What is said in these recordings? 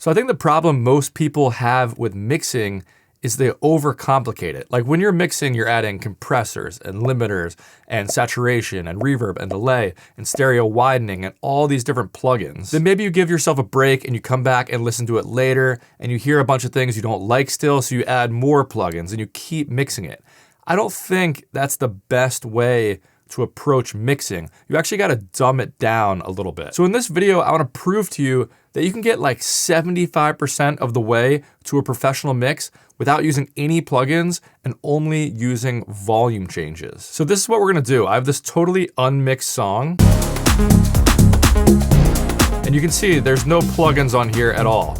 So I think the problem most people have with mixing is they overcomplicate it. Like when you're mixing, you're adding compressors and limiters and saturation and reverb and delay and stereo widening and all these different plugins. Then maybe you give yourself a break and you come back and listen to it later and you hear a bunch of things you don't like still, so you add more plugins and you keep mixing it. I don't think that's the best way to approach mixing. You actually gotta dumb it down a little bit. So in this video, I wanna prove to you that you can get like 75% of the way to a professional mix without using any plugins and only using volume changes. So this is what we're gonna do. I have this totally unmixed song. And you can see there's no plugins on here at all.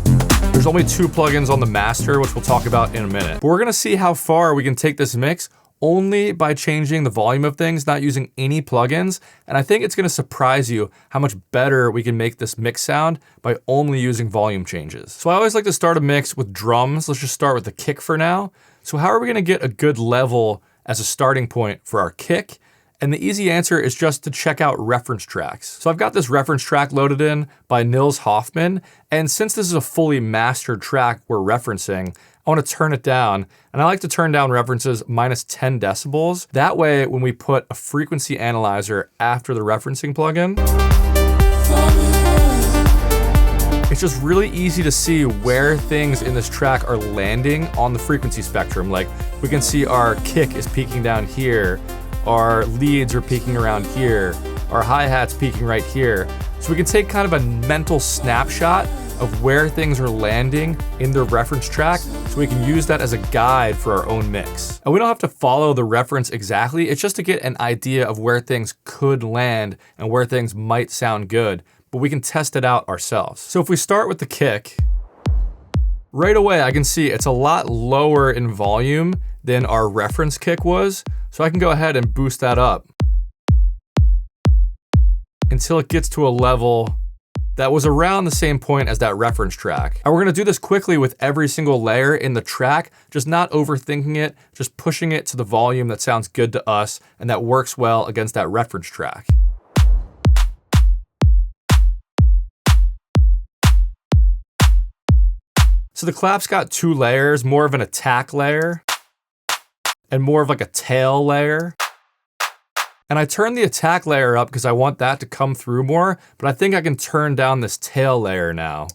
There's only 2 plugins on the master, which we'll talk about in a minute. But we're gonna see how far we can take this mix only by changing the volume of things, not using any plugins. And I think it's gonna surprise you how much better we can make this mix sound by only using volume changes. So I always like to start a mix with drums. Let's just start with the kick for now. So how are we gonna get a good level as a starting point for our kick? And the easy answer is just to check out reference tracks. So I've got this reference track loaded in by Nils Hoffman. And since this is a fully mastered track we're referencing, I wanna turn it down. And I like to turn down references minus 10 decibels. That way, when we put a frequency analyzer after the referencing plugin, it's just really easy to see where things in this track are landing on the frequency spectrum. Like we can see our kick is peaking down here, our leads are peaking around here, our hi-hat's peaking right here. So we can take kind of a mental snapshot of where things are landing in the reference track so we can use that as a guide for our own mix. And we don't have to follow the reference exactly, it's just to get an idea of where things could land and where things might sound good, but we can test it out ourselves. So if we start with the kick, right away I can see it's a lot lower in volume than our reference kick was, so I can go ahead and boost that up until it gets to a level that was around the same point as that reference track. And we're gonna do this quickly with every single layer in the track, just not overthinking it, just pushing it to the volume that sounds good to us and that works well against that reference track. So the clap's got 2 layers, more of an attack layer and more of like a tail layer. And I turn the attack layer up because I want that to come through more, but I think I can turn down this tail layer now.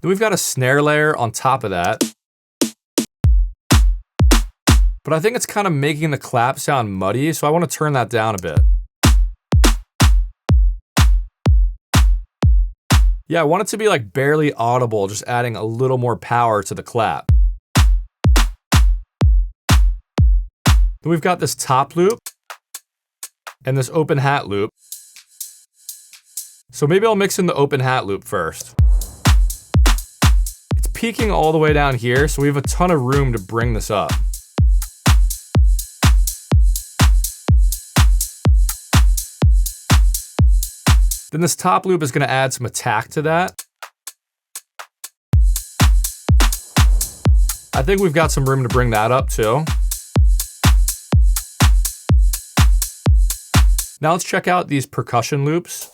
Then we've got a snare layer on top of that. But I think it's kind of making the clap sound muddy, so I want to turn that down a bit. Yeah, I want it to be like barely audible, just adding a little more power to the clap. Then we've got this top loop and this open hat loop. So maybe I'll mix in the open hat loop first. It's peaking all the way down here, so we have a ton of room to bring this up. Then this top loop is gonna add some attack to that. I think we've got some room to bring that up too. Now let's check out these percussion loops.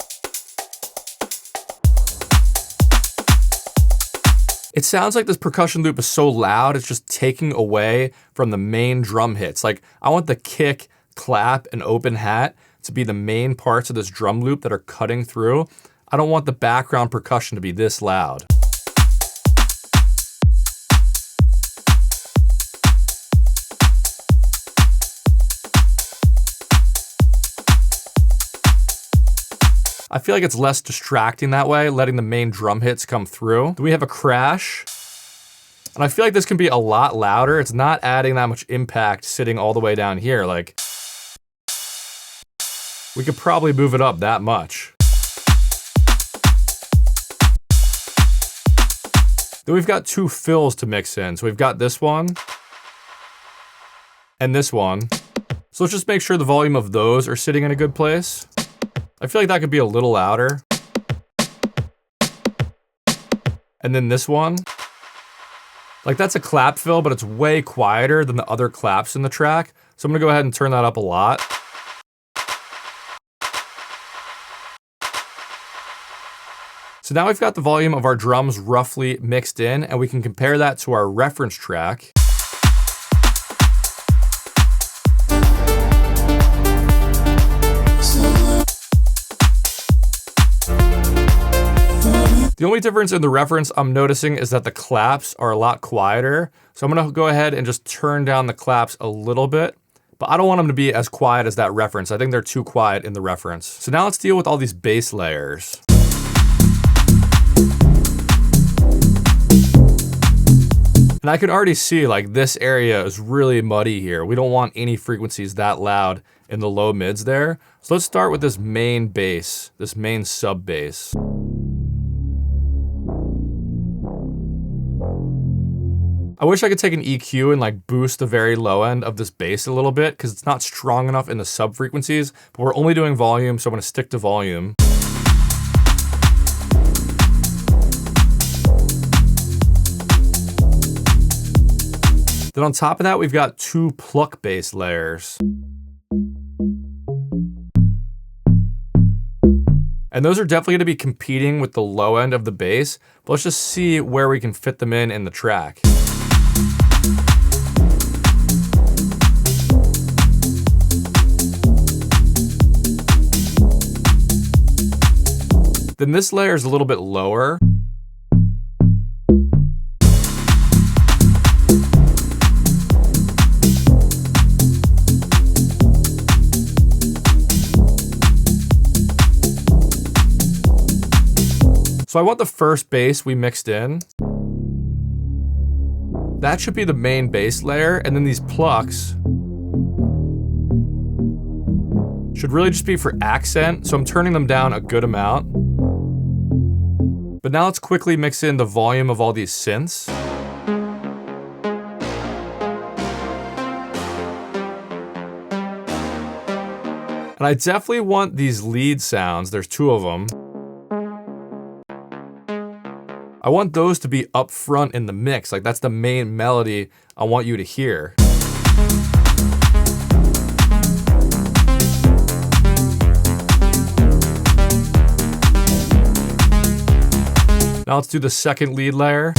It sounds like this percussion loop is so loud, it's just taking away from the main drum hits. Like I want the kick, clap, and open hat to be the main parts of this drum loop that are cutting through. I don't want the background percussion to be this loud. I feel like it's less distracting that way, letting the main drum hits come through. Then we have a crash. And I feel like this can be a lot louder. It's not adding that much impact sitting all the way down here. Like, we could probably move it up that much. Then we've got 2 fills to mix in. So we've got this one and this one. So let's just make sure the volume of those are sitting in a good place. I feel like that could be a little louder. And then this one. Like that's a clap fill, but it's way quieter than the other claps in the track. So I'm gonna go ahead and turn that up a lot. So now we've got the volume of our drums roughly mixed in, and we can compare that to our reference track. The only difference in the reference I'm noticing is that the claps are a lot quieter. So I'm gonna go ahead and just turn down the claps a little bit, but I don't want them to be as quiet as that reference. I think they're too quiet in the reference. So now let's deal with all these bass layers. And I can already see like this area is really muddy here. We don't want any frequencies that loud in the low mids there. So let's start with this main bass, this main sub bass. I wish I could take an EQ and like boost the very low end of this bass a little bit because it's not strong enough in the sub frequencies, but we're only doing volume, so I'm gonna stick to volume. Then on top of that, we've got 2 pluck bass layers. And those are definitely gonna be competing with the low end of the bass, but let's just see where we can fit them in the track. Then this layer is a little bit lower. So I want the first bass we mixed in. That should be the main bass layer, and then these plucks should really just be for accent, so I'm turning them down a good amount. But now let's quickly mix in the volume of all these synths. And I definitely want these lead sounds, there's 2 of them. I want those to be up front in the mix, like that's the main melody I want you to hear. Now let's do the second lead layer.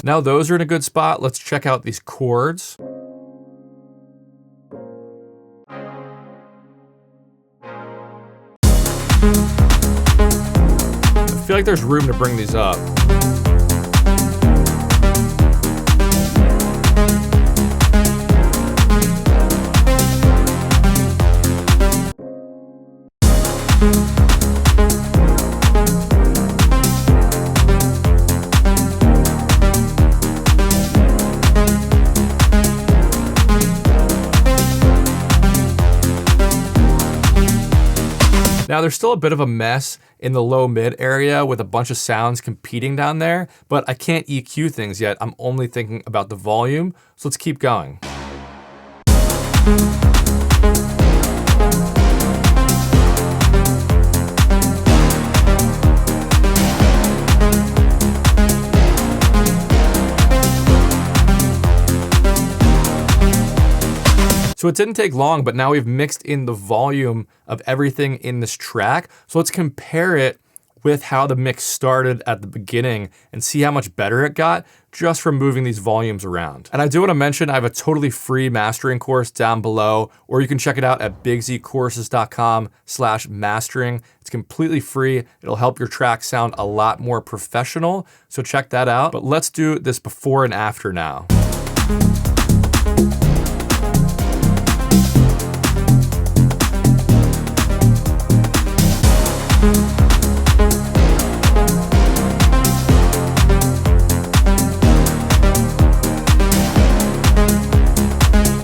Now those are in a good spot. Let's check out these chords. I feel like there's room to bring these up. Now there's still a bit of a mess in the low mid area with a bunch of sounds competing down there, but I can't EQ things yet. I'm only thinking about the volume, so let's keep going. So it didn't take long, but now we've mixed in the volume of everything in this track. So let's compare it with how the mix started at the beginning and see how much better it got just from moving these volumes around. And I do want to mention I have a totally free mastering course down below, or you can check it out at bigzcourses.com/mastering. It's completely free. It'll help your track sound a lot more professional. So check that out. But let's do this before and after now.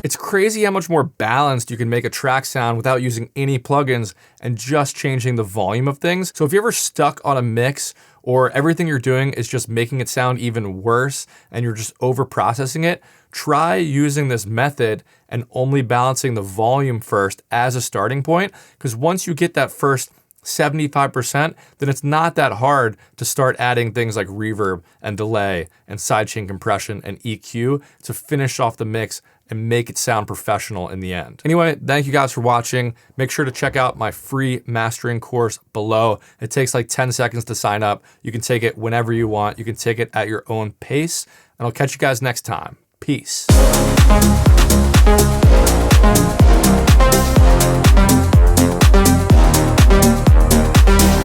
It's crazy how much more balanced you can make a track sound without using any plugins and just changing the volume of things. So if you're ever stuck on a mix or everything you're doing is just making it sound even worse and you're just over processing it, try using this method and only balancing the volume first as a starting point. Because once you get that first 75%, then it's not that hard to start adding things like reverb and delay and sidechain compression and EQ to finish off the mix and make it sound professional in the end. Anyway, thank you guys for watching. Make sure to check out my free mastering course below. It takes like 10 seconds to sign up. You can take it whenever you want. You can take it at your own pace, and I'll catch you guys next time. Peace.